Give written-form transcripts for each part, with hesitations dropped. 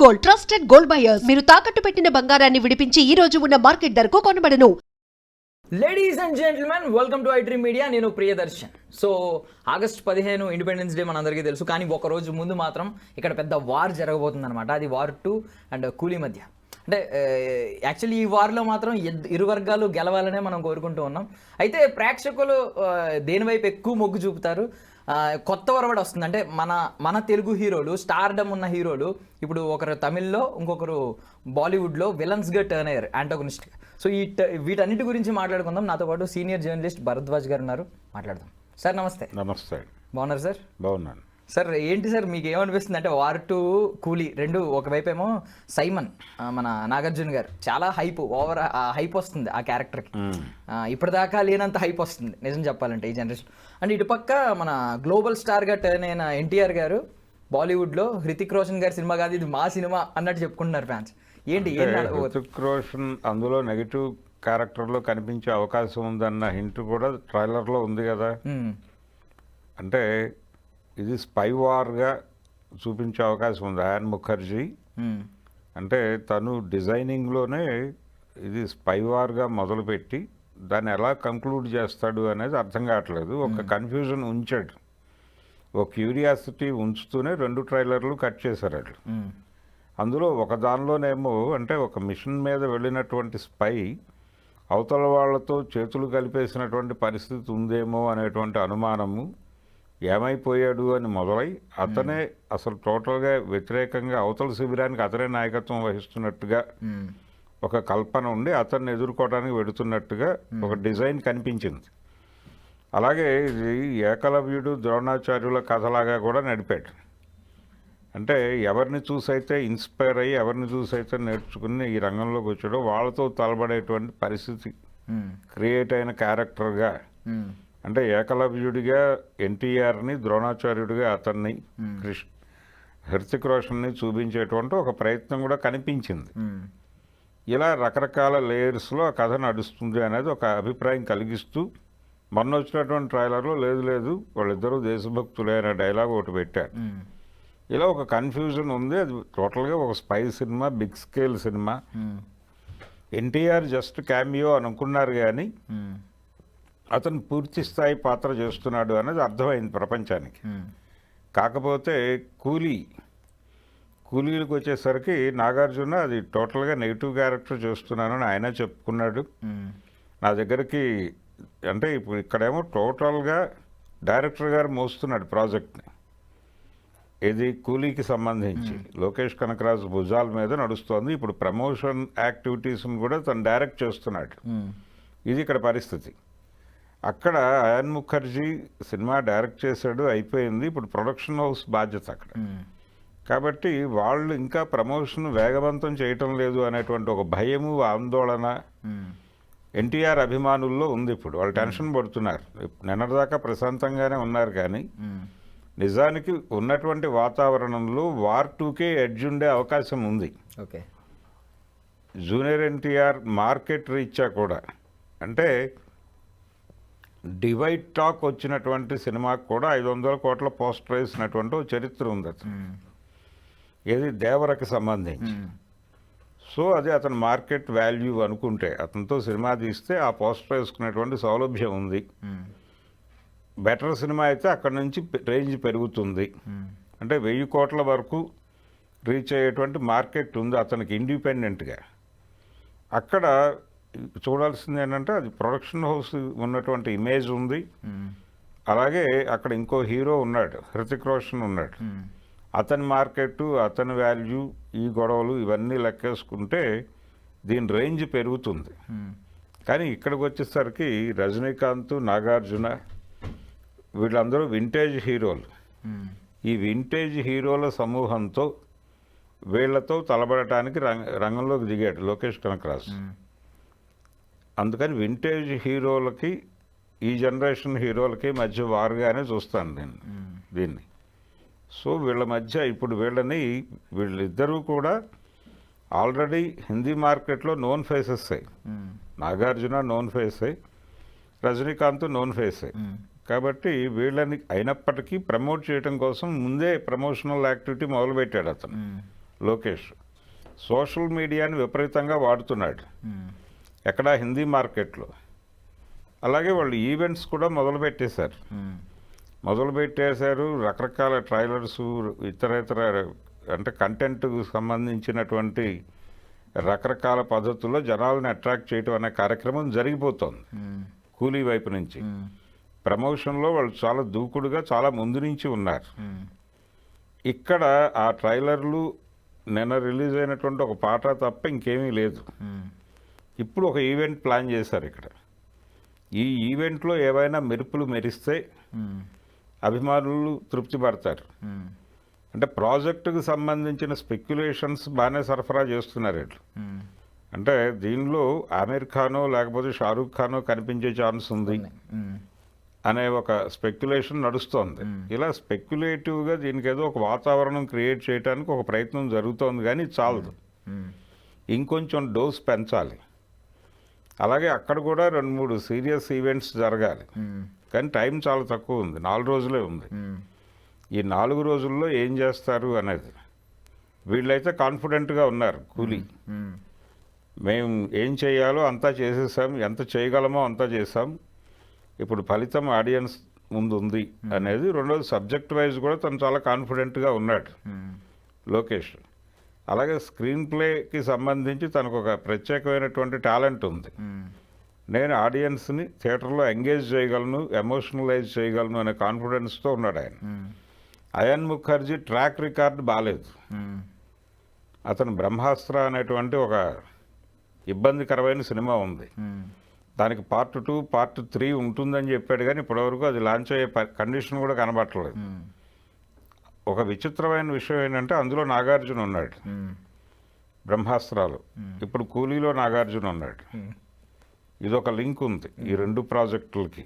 Gold, trusted gold buyers. మీరు తాకట్టు పెట్టిన బంగారాన్ని విడిపించి ఈ రోజు ఉన్న మార్కెట్ ధరకు కొనబడను. Ladies and gentlemen, welcome to iDream media. నేను Priyadarshan. So August 15 independence day మనందరికీ తెలుసు. కానీ ఒక రోజు ముందు మాత్రం ఇక్కడ పెద్ద వార్ జరగబోతుంది అనమాట. అది వార్ 2 అండ్ కూలీ మధ్య. అంటే యాక్చువల్లీ ఈ వార్లో మాత్రం ఇరు వర్గాలు గెలవాలనే మనం కోరుకుంటూ ఉన్నాం. అయితే ప్రేక్షకులు దేని వైపు ఎక్కువ మొగ్గు చూపుతారు? కొత్త వరవడి వస్తుంది. అంటే మన తెలుగు హీరోలు, స్టార్డమ్ ఉన్న హీరోలు ఇప్పుడు ఒకరు తమిళ్లో, ఇంకొకరు బాలీవుడ్లో విలన్స్గా టర్న్ అయ్యారు, యాంటోగనిస్ట్గా. సో వీటన్నిటి గురించి మాట్లాడుకుందాం. నాతో పాటు సీనియర్ జర్నలిస్ట్ భరద్వాజ్ గారు ఉన్నారు, మాట్లాడదాం. సార్ నమస్తే. నమస్తే. బాగున్నారు సార్? బాగున్నాను సార్. ఏంటి సార్ మీకు ఏమనిపిస్తుంది? అంటే వార్ 2 కూలీ రెండు, ఒకవైపు ఏమో సైమన్ మన నాగార్జున గారు చాలా ఓవర్ హైప్ వస్తుంది ఆ క్యారెక్టర్కి. ఇప్పటిదాకా లేనంత హైప్ వస్తుంది నిజం చెప్పాలంటే ఈ జనరేషన్. అండ్ ఇటుపక్క మన గ్లోబల్ స్టార్గా టర్న్ అయిన ఎన్టీఆర్ గారు బాలీవుడ్లో హృతిక్ రోషన్ గారి సినిమా కాదు ఇది మా సినిమా అన్నట్టు చెప్పుకుంటున్నారు ఫ్యాన్స్. ఏంటి హృతిక్ రోషన్ అందులో నెగిటివ్ క్యారెక్టర్లో కనిపించే అవకాశం ఉందన్న హింట్ కూడా ట్రైలర్లో ఉంది కదా. అంటే ఇది స్పై వార్గా చూపించే అవకాశం ఉంది. అయాన్ ముఖర్జీ అంటే తను డిజైనింగ్లోనే ఇది స్పై వార్గా మొదలుపెట్టి దాన్ని ఎలా కంక్లూడ్ చేస్తాడు అనేది అర్థం కావట్లేదు. ఒక కన్ఫ్యూజన్ ఉంచాడు, ఒక క్యూరియాసిటీ ఉంచుతూనే 2 ట్రైలర్లు కట్ చేశారు వాళ్ళు. అందులో ఒక దానిలోనేమో అంటే ఒక మిషన్ మీద వెళ్ళినటువంటి స్పై అవతల వాళ్లతో చేతులు కలిపేసినటువంటి పరిస్థితి ఉందేమో అనేటువంటి అనుమానము, ఏమైపోయాడు అని మొదలై అతనే అసలు టోటల్గా వ్యతిరేకంగా అవతల శిబిరానికి అతనే నాయకత్వం వహిస్తున్నట్టుగా ఒక కల్పన ఉండి అతన్ని ఎదుర్కోవడానికి వెడుతున్నట్టుగా ఒక డిజైన్ కనిపించింది. అలాగే ఇది ఏకలవ్యుడు ద్రోణాచార్యుల కథలాగా కూడా నడిపాడు. అంటే ఎవరిని చూసైతే ఇన్స్పైర్ అయ్యి, ఎవరిని చూసైతే నేర్చుకుని ఈ రంగంలోకి వచ్చాడో వాళ్ళతో తలబడేటువంటి పరిస్థితి క్రియేట్ అయిన క్యారెక్టర్గా, అంటే ఏకలవ్యుడిగా ఎన్టీఆర్ని, ద్రోణాచార్యుడిగా అతన్ని, హృతిక్ రోషన్ని చూపించేటువంటి ఒక ప్రయత్నం కూడా కనిపించింది. ఇలా రకరకాల లేయర్స్లో ఆ కథ నడుస్తుంది అనేది ఒక అభిప్రాయం కలిగిస్తూ మొన్న వచ్చినటువంటి ట్రైలర్లో లేదు వాళ్ళిద్దరూ దేశభక్తులే అనే డైలాగ్ ఒకటి పెట్టారు. ఇలా ఒక కన్ఫ్యూజన్ ఉంది. అది టోటల్గా ఒక spy cinema, big scale cinema. NTR just cameo అనుకున్నారు కానీ అతను పూర్తి స్థాయి పాత్ర చేస్తున్నాడు అనేది అర్థమైంది ప్రపంచానికి. కాకపోతే కూలీలకు వచ్చేసరికి నాగార్జున అది టోటల్గా నెగిటివ్ క్యారెక్టర్ చేస్తున్నానని ఆయన చెప్పుకున్నాడు. నా దగ్గరికి అంటే ఇప్పుడు ఇక్కడేమో టోటల్గా డైరెక్టర్ గారు మోస్తున్నాడు ప్రాజెక్ట్ని. ఇది కూలీకి సంబంధించి లోకేష్ కనకరాజు భుజాల మీద నడుస్తోంది. ఇప్పుడు ప్రమోషన్ యాక్టివిటీస్ని కూడా తను డైరెక్ట్ చేస్తున్నాడు. ఇది ఇక్కడ పరిస్థితి. అక్కడ అయాన్ ముఖర్జీ సినిమా డైరెక్ట్ చేశాడు, అయిపోయింది. ఇప్పుడు ప్రొడక్షన్ హౌస్ బాధ్యత అక్కడ. కాబట్టి వాళ్ళు ఇంకా ప్రమోషన్ వేగవంతం చేయటం లేదు అనేటువంటి ఒక భయము, ఆందోళన ఎన్టీఆర్ అభిమానుల్లో ఉంది. ఇప్పుడు వాళ్ళు టెన్షన్ పడుతున్నారు. నిన్నటిదాకా ప్రశాంతంగానే ఉన్నారు కానీ నిజానికి ఉన్నటువంటి వాతావరణంలో వార్ 2కే ఎడ్జ్ ఉండే అవకాశం ఉంది. ఓకే, జూనియర్ ఎన్టీఆర్ మార్కెట్ రీత్యా కూడా, అంటే డివైడ్ టాక్ వచ్చినటువంటి సినిమాకు కూడా 500 కోట్ల పోస్టర్ వేసినటువంటి చరిత్ర ఉంది అతను. ఏది దేవరకి సంబంధించి. సో అది అతని మార్కెట్ వాల్యూ అనుకుంటే అతనితో సినిమా తీస్తే ఆ పోస్టర్ వేసుకునేటువంటి సౌలభ్యం ఉంది. బెటర్ సినిమా అయితే అక్కడి నుంచి రేంజ్ పెరుగుతుంది. అంటే 1000 కోట్ల వరకు రీచ్ అయ్యేటువంటి మార్కెట్ ఉంది అతనికి ఇండిపెండెంట్గా. అక్కడ చూడాల్సింది ఏంటంటే అది ప్రొడక్షన్ హౌస్ ఉన్నటువంటి ఇమేజ్ ఉంది. అలాగే అక్కడ ఇంకో హీరో ఉన్నాడు, హృతిక్ రోషన్ ఉన్నాడు. అతని మార్కెట్, అతని వాల్యూ, ఈ గొడవలు ఇవన్నీ లెక్కేసుకుంటే దీని రేంజ్ పెరుగుతుంది. కానీ ఇక్కడికి వచ్చేసరికి రజనీకాంత్, నాగార్జున వీళ్ళందరూ వింటేజ్ హీరోలు. ఈ వింటేజ్ హీరోల సమూహంతో వీళ్లతో తలబడటానికి రంగంలోకి దిగాడు లోకేష్ కనకరాజు. అందుకని వింటేజ్ హీరోలకి, ఈ జనరేషన్ హీరోలకి మధ్య వారుగానే చూస్తాను నేను దీన్ని. సో వీళ్ళ మధ్య ఇప్పుడు వీళ్ళిద్దరూ కూడా ఆల్రెడీ హిందీ మార్కెట్లో నోన్ ఫేసెస్ అయ్యి, నాగార్జున నోన్ ఫేస్ అయ్యి, రజనీకాంత్ నోన్ ఫేస్ అయ్యి. కాబట్టి వీళ్ళని అయినప్పటికీ ప్రమోట్ చేయడం కోసం ముందే ప్రమోషనల్ యాక్టివిటీ మొదలుపెట్టాడు అతను. లోకేష్ సోషల్ మీడియాని విపరీతంగా వాడుతున్నాడు, ఎక్కడ హిందీ మార్కెట్లో. అలాగే వాళ్ళు ఈవెంట్స్ కూడా మొదలుపెట్టేశారు. రకరకాల ట్రైలర్స్, ఇతర అంటే కంటెంట్కు సంబంధించినటువంటి రకరకాల పద్ధతుల్లో జనాలను అట్రాక్ట్ చేయటం అనే కార్యక్రమం జరిగిపోతుంది. కూలీ వైపు నుంచి ప్రమోషన్లో వాళ్ళు చాలా దూకుడుగా చాలా ముందు నుంచి ఉన్నారు. ఇక్కడ ఆ ట్రైలర్లు నిన్న రిలీజ్ అయినటువంటి ఒక పాట తప్ప ఇంకేమీ లేదు. ఇప్పుడు ఒక ఈవెంట్ ప్లాన్ చేశారు ఇక్కడ. ఈ ఈవెంట్లో ఏవైనా మెరుపులు మెరిస్తే అభిమానులు తృప్తి పడతారు. అంటే ప్రాజెక్టుకు సంబంధించిన స్పెక్యులేషన్స్ బాగానే సరఫరా చేస్తున్నారు వీళ్ళు. అంటే దీనిలో ఆమిర్ ఖానో లేకపోతే షారూక్ ఖానో కనిపించే ఛాన్స్ ఉంది అనే ఒక స్పెక్యులేషన్ నడుస్తోంది. ఇలా స్పెక్యులేటివ్గా దీనికి ఏదో ఒక వాతావరణం క్రియేట్ చేయడానికి ఒక ప్రయత్నం జరుగుతోంది, కానీ చాలదు. ఇంకొంచెం డోస్ పెంచాలి. అలాగే అక్కడ కూడా 2-3 సీరియస్ ఈవెంట్స్ జరగాలి, కానీ టైం చాలా తక్కువ ఉంది, 4 రోజులే ఉంది. ఈ 4 రోజుల్లో ఏం చేస్తారు అనేది వీళ్ళైతే కాన్ఫిడెంట్గా ఉన్నారు. కూలీ మేము ఏం చేయాలో అంతా చేసేసాం, ఎంత చేయగలమో అంతా చేసాం, ఇప్పుడు ఫలితం ఆడియన్స్ ముందు ఉంది అనేది. రెండోది సబ్జెక్ట్ వైజ్ కూడా తను చాలా కాన్ఫిడెంట్గా ఉన్నాడు లోకేష్. అలాగే స్క్రీన్ ప్లేకి సంబంధించి తనకు ఒక ప్రత్యేకమైనటువంటి టాలెంట్ ఉంది. నేను ఆడియన్స్ని థియేటర్లో ఎంగేజ్ చేయగలను, ఎమోషనలైజ్ చేయగలను అనే కాన్ఫిడెన్స్తో ఉన్నాడు ఆయన. అయాన్ ముఖర్జీ ట్రాక్ రికార్డ్ బాగాలేదు. అతను బ్రహ్మాస్త్ర అనేటువంటి ఒక ఇబ్బందికరమైన సినిమా ఉంది, దానికి పార్ట్ 2, పార్ట్ 3 ఉంటుందని చెప్పాడు, కానీ ఇప్పటివరకు అది లాంచ్ అయ్యే కండిషన్ కూడా కనబట్టలేదు. ఒక విచిత్రమైన విషయం ఏంటంటే అందులో నాగార్జున ఉన్నాడు బ్రహ్మాస్త్రాలు, ఇప్పుడు కూలీలో నాగార్జున ఉన్నాడు. ఇదొక లింక్ ఉంది ఈ 2 ప్రాజెక్టులకి.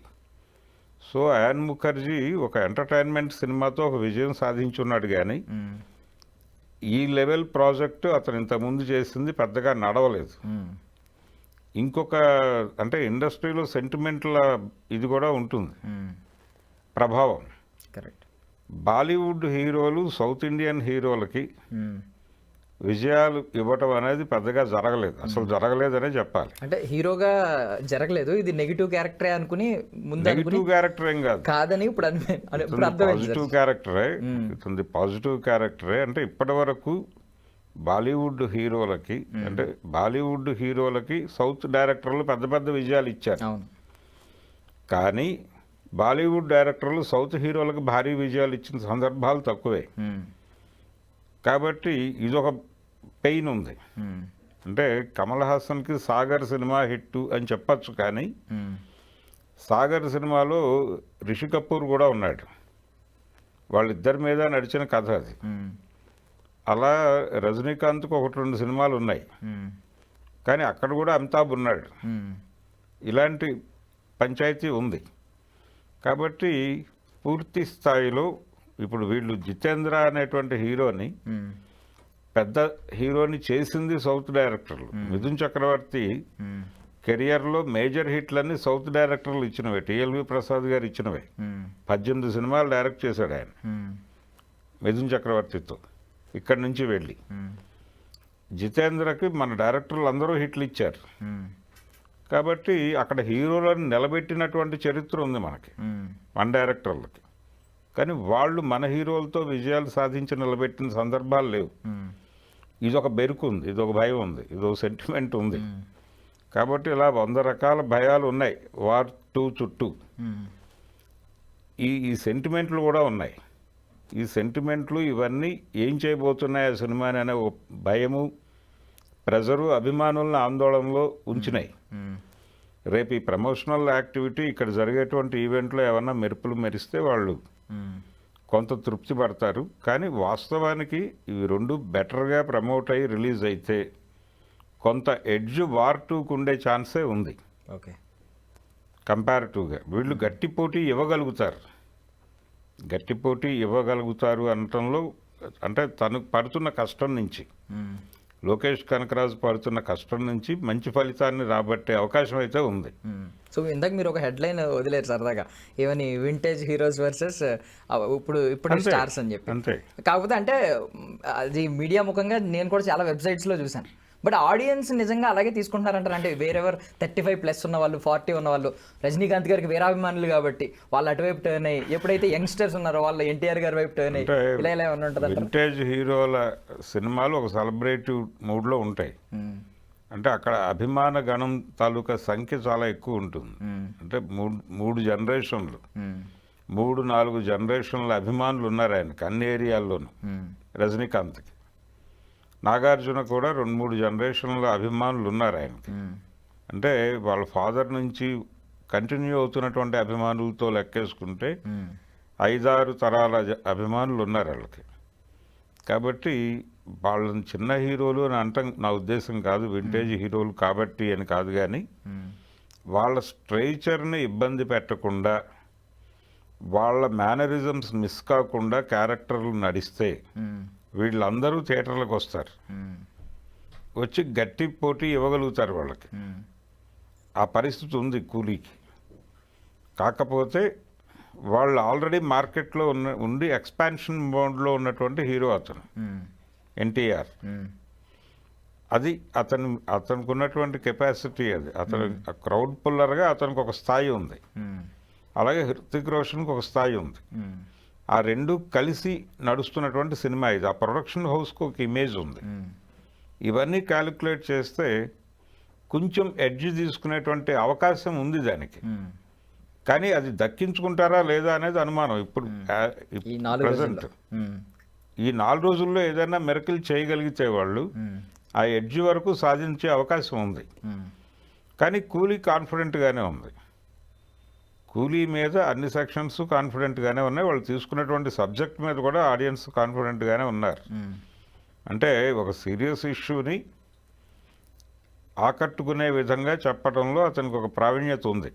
సో అయాన్ ముఖర్జీ ఒక ఎంటర్టైన్మెంట్ సినిమాతో ఒక విజయం సాధించున్నాడు, కానీ ఈ లెవెల్ ప్రాజెక్టు అతను ఇంతకుముందు చేసింది పెద్దగా నడవలేదు. ఇంకొక అంటే ఇండస్ట్రీలో సెంటిమెంట్ల ఇది కూడా ఉంటుంది ప్రభావం. కరెక్ట్. బాలీవుడ్ హీరోలు సౌత్ ఇండియన్ హీరోలకి విజయాలు ఇవ్వటం అనేది పెద్దగా జరగలేదు, అసలు జరగలేదనే చెప్పాలి. అంటే హీరోగా జరగలేదు, ఇది నెగిటివ్ క్యారెక్టరే అనుకుని ముందు నెగిటివ్ క్యారెక్టర్ ఏం కాదు కాదని ఇప్పుడు పాజిటివ్ క్యారెక్టరే. ఇతుంది పాజిటివ్ క్యారెక్టరే. అంటే ఇప్పటి వరకు బాలీవుడ్ హీరోలకి అంటే బాలీవుడ్ హీరోలకి సౌత్ డైరెక్టర్లు పెద్ద పెద్ద విజయాలు ఇచ్చారు, కానీ బాలీవుడ్ డైరెక్టర్లు సౌత్ హీరోలకు భారీ విజయాలు ఇచ్చిన సందర్భాలు తక్కువే. కాబట్టి ఇదొక పెయిన్ ఉంది. అంటే కమల్ హాసన్కి సాగర్ సినిమా హిట్ అని చెప్పచ్చు, కానీ సాగర్ సినిమాలో రిషి కపూర్ కూడా ఉన్నాడు, వాళ్ళిద్దరి మీద నడిచిన కథ అది. అలా రజనీకాంత్కు 1-2 సినిమాలు ఉన్నాయి, కానీ అక్కడ కూడా అమితాబ్ ఉన్నాడు. ఇలాంటి పంచాయతీ ఉంది. కాబట్టి పూర్తి స్థాయిలో ఇప్పుడు వీళ్ళు జితేంద్ర అనేటువంటి హీరోని పెద్ద హీరోని చేసింది సౌత్ డైరెక్టర్లు. మిథున్ చక్రవర్తి కెరియర్లో మేజర్ హిట్లన్నీ సౌత్ డైరెక్టర్లు ఇచ్చినవే, టిఎల్వి ప్రసాద్ గారు ఇచ్చినవే. 18 సినిమాలు డైరెక్ట్ చేశాడు ఆయన మిథున్ చక్రవర్తితో ఇక్కడి నుంచి వెళ్ళి. జితేంద్రకి మన డైరెక్టర్లు అందరూ హిట్లు ఇచ్చారు, కాబట్టి అక్కడ హీరోలను నిలబెట్టినటువంటి చరిత్ర ఉంది మనకి మన డైరెక్టర్లకి. కానీ వాళ్ళు మన హీరోలతో విజయాలు సాధించి నిలబెట్టిన సందర్భాలు లేవు. ఇదొక బెరుకు ఉంది, ఇదొక భయం ఉంది, ఇదొక సెంటిమెంట్ ఉంది. కాబట్టి ఇలా 100 రకాల భయాలు ఉన్నాయి వార్ 2 చుట్టూ. ఈ సెంటిమెంట్లు కూడా ఉన్నాయి. ఈ సెంటిమెంట్లు ఇవన్నీ ఏం చేయబోతున్నాయి ఆ సినిమాని అనే భయము, ప్రెజరు అభిమానులను ఆందోళనలో ఉంచినాయి. రేపు ఈ ప్రమోషనల్ యాక్టివిటీ ఇక్కడ జరిగేటువంటి ఈవెంట్లో ఏమన్నా మెరుపులు మెరిస్తే వాళ్ళు కొంత తృప్తి పడతారు. కానీ వాస్తవానికి ఇవి 2 బెటర్గా ప్రమోట్ అయ్యి రిలీజ్ అయితే కొంత ఎడ్జ్ వార్ 2కు ఉండే ఛాన్సే ఉంది. ఓకే, కంపారిటివ్గా వీళ్ళు గట్టి పోటీ ఇవ్వగలుగుతారు అనటంలో అంటే తనకు పడుతున్న కష్టం నుంచి లోకేష్ కనకరాజు పడుతున్న కష్టం నుంచి మంచి ఫలితాన్ని రాబట్టే అవకాశం అయితే ఉంది. సో ఇందాక మీరు ఒక హెడ్లైన్ వదిలేరు సరదాగా, ఏమని వింటేజ్ హీరోస్ వర్సెస్ ఇప్పుడు అంతే, స్టార్స్ అని చెప్పి. అంతే. కాకపోతే అంటే అది మీడియా ముఖంగా నేను కూడా చాలా వెబ్సైట్స్లో చూశాను. బట్ ఆడియన్స్ నిజంగా అలాగే తీసుకుంటున్నారంటారు. అంటే వేరెవర్ 35+ ఉన్న వాళ్ళు, 40 ఉన్న వాళ్ళు, రజనీకాంత్ గారికి వీరాభిమానులు కాబట్టి వాళ్ళు అటువైపు టర్న్ అయ్యి, ఎప్పుడైతే యంగ్స్టర్స్ ఉన్నారో వాళ్ళు ఎన్టీఆర్ గారి వైపు టర్న్ అయ్యి, ఇలా ఇలా ఏమన్నా ఉంటుంది అంటారు. వింటేజ్ హీరోల సినిమాలు ఒక సెలబ్రేటివ్ మూడ్లో ఉంటాయి. అంటే అక్కడ అభిమాన గణం తాలూకా సంఖ్య చాలా ఎక్కువ ఉంటుంది. అంటే మూడు జనరేషన్లు, 3-4 జనరేషన్ల అభిమానులు ఉన్నారు ఆయనకి అన్ని ఏరియాల్లోనూ. రజనీకాంత్కి, నాగార్జున కూడా 2-3 జనరేషన్ల అభిమానులు ఉన్నారు ఆయనకి. అంటే వాళ్ళ ఫాదర్ నుంచి కంటిన్యూ అవుతున్నటువంటి అభిమానులతో లెక్కేసుకుంటే 5-6 తరాల అభిమానులు ఉన్నారు వాళ్ళకి. కాబట్టి వాళ్ళని చిన్న హీరోలు అని అంటాం నా ఉద్దేశం కాదు, వింటేజ్ హీరోలు కాబట్టి అని కాదు, కానీ వాళ్ళ స్ట్రైచర్ని ఇబ్బంది పెట్టకుండా, వాళ్ళ మేనరిజమ్స్ మిస్ కాకుండా క్యారెక్టర్లు నడిస్తే వీళ్ళందరూ థియేటర్లకు వస్తారు, వచ్చి గట్టి పోటీ ఇవ్వగలుగుతారు వాళ్ళకి. ఆ పరిస్థితి ఉంది కూలీకి. కాకపోతే వాళ్ళు ఆల్రెడీ మార్కెట్లో ఉండి ఎక్స్పాన్షన్ మోడ్లో ఉన్నటువంటి హీరో అతను ఎన్టీఆర్. అది అతనికి ఉన్నటువంటి కెపాసిటీ, అది అతను క్రౌడ్ పుల్లర్గా అతనికి ఒక స్థాయి ఉంది. అలాగే హృతిక్ రోషన్కి ఒక స్థాయి ఉంది. ఆ రెండు కలిసి నడుస్తున్నటువంటి సినిమా ఇది. ఆ ప్రొడక్షన్ హౌస్కి ఒక ఇమేజ్ ఉంది. ఇవన్నీ క్యాలిక్యులేట్ చేస్తే కొంచెం ఎడ్జ్ తీసుకునేటువంటి అవకాశం ఉంది దానికి. కానీ అది దక్కించుకుంటారా లేదా అనేది అనుమానం. ఇప్పుడు ప్రజెంట్ ఈ 4 రోజుల్లో ఏదైనా మెరకిల్ చేయగలిగితే వాళ్ళు ఆ ఎడ్జ్ వరకు సాధించే అవకాశం ఉంది. కానీ కూలీ కాన్ఫిడెంట్గానే ఉంది. కూలీ మీద అన్ని సెక్షన్స్ కాన్ఫిడెంట్గానే ఉన్నాయి. వాళ్ళు తీసుకున్నటువంటి సబ్జెక్ట్ మీద కూడా ఆడియన్స్ కాన్ఫిడెంట్గానే ఉన్నారు. అంటే ఒక సీరియస్ ఇష్యూని ఆకట్టుకునే విధంగా చెప్పడంలో అతనికి ఒక ప్రావీణ్యత ఉంది.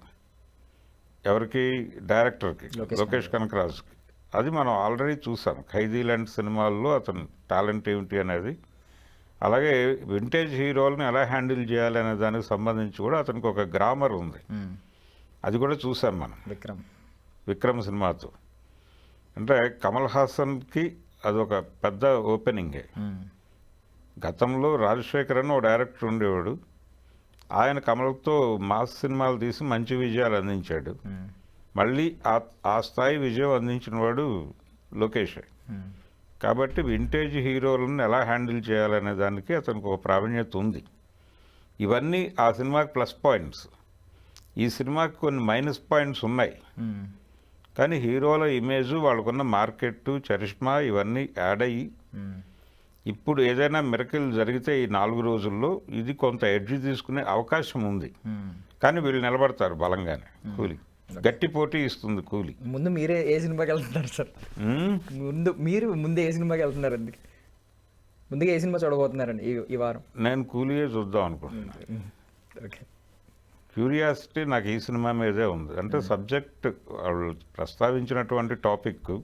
ఎవరికి? డైరెక్టర్కి, లోకేష్ కనకరాజుకి. అది మనం ఆల్రెడీ చూసాం ఖైదీ లాంటి సినిమాల్లో అతను టాలెంట్ ఏమిటి అనేది. అలాగే వింటేజ్ హీరోలని ఎలా హ్యాండిల్ చేయాలి అనే దానికి సంబంధించి కూడా అతనికి ఒక గ్రామర్ ఉంది. అది కూడా చూసాం మనం విక్రమ్ సినిమాతో. అంటే కమల్ హాసన్కి అదొక పెద్ద ఓపెనింగే. గతంలో రాజశేఖర్ అని ఒక డైరెక్టర్ ఉండేవాడు. ఆయన కమల్తో మాస్ సినిమాలు తీసి మంచి విజయాలు అందించాడు. మళ్ళీ ఆ స్థాయి విజయం అందించిన వాడు లోకేష్. కాబట్టి వింటేజ్ హీరోలను ఎలా హ్యాండిల్ చేయాలనే దానికి అతనికి ఒక ప్రావీణ్యత ఉంది. ఇవన్నీ ఆ సినిమాకి ప్లస్ పాయింట్స్. ఈ సినిమాకి కొన్ని మైనస్ పాయింట్స్ ఉన్నాయి. కానీ హీరోల ఇమేజు, వాళ్ళకున్న మార్కెట్, చరిష్మా ఇవన్నీ యాడ్ అయ్యి ఇప్పుడు ఏదైనా మిరకిల్ జరిగితే ఈ 4 రోజుల్లో ఇది కొంత ఎడ్జ్ తీసుకునే అవకాశం ఉంది. కానీ వీళ్ళు నిలబడతారు బలంగానే. కూలీ గట్టి పోటీ ఇస్తుంది. కూలీ ముందు మీరే ఏ సినిమాకి వెళ్తున్నారు సార్? ముందు ఏ సినిమాకి వెళ్తున్నారు? అందుకే ముందుగా ఏ సినిమా చూడబోతున్నారండి ఈ వారం? నేను కూలీయే చూద్దాం అనుకుంటున్నాను. క్యూరియాసిటీ నాకు ఈ సినిమా మీదే ఉంది. అంటే సబ్జెక్ట్ వాళ్ళు ప్రస్తావించినటువంటి టాపిక్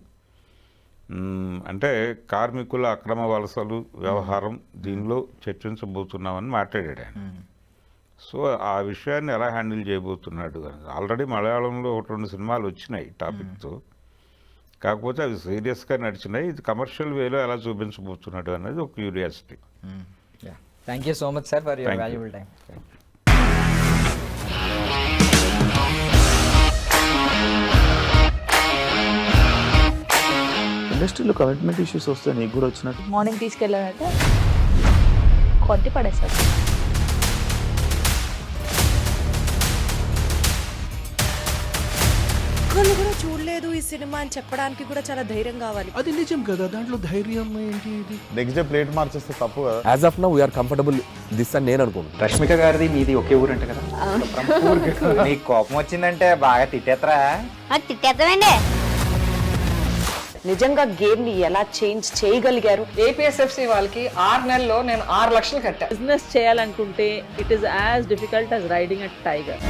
అంటే కార్మికుల అక్రమ వలసలు వ్యవహారం, దీనిలో చర్చించబోతున్నామని మాట్లాడాడు ఆయన. సో ఆ విషయాన్ని ఎలా హ్యాండిల్ చేయబోతున్నాడు అని. ఆల్రెడీ మలయాళంలో 1-2 సినిమాలు వచ్చినాయి టాపిక్తో. కాకపోతే అవి సీరియస్గా నడిచినాయి. ఇది కమర్షియల్ వేలో ఎలా చూపించబోతున్నాడు అనేది ఒక curiosity. Thank you so much sir for your valuable time. ఇండస్ట్రీలో కమిట్మెంట్ ఇష్యూస్ వస్తే నీకు కూడా వచ్చినట్టు? మార్నింగ్ తీసుకెళ్ళానంటే కొట్టి పడేసారు. ఒక్కళ్ళు కూడా చూడలేదు ఈ సినిమా అని చెప్పడానికి కూడా చాలా ధైర్యం కావాలి. అది నిజం కదా, దాంట్లో ధైర్యం ఏంటి? ఇది నెక్స్ట్ డే ప్లేట్ మార్చేస్తే తప్పు కదా. As of now we are comfortable this అని నేను అనుకుంటున్నాను. రష్మిక గారిది మీది ఒకే ఊరు అంట కదా? నీకు కోపం వచ్చిందంటే బాగా తిట్టేత్తరా? తిట్టేద్దామండి. నిజంగా గేమ్ ని ఎలా చేంజ్ చేయగలిగారు? ఏపీఎస్ఎఫ్సి వాళ్ళకి 6 నెలల్లో నేను 6 లక్షలు కట్టా. బిజినెస్ చేయాలనుకుంటే it is as difficult as riding a tiger.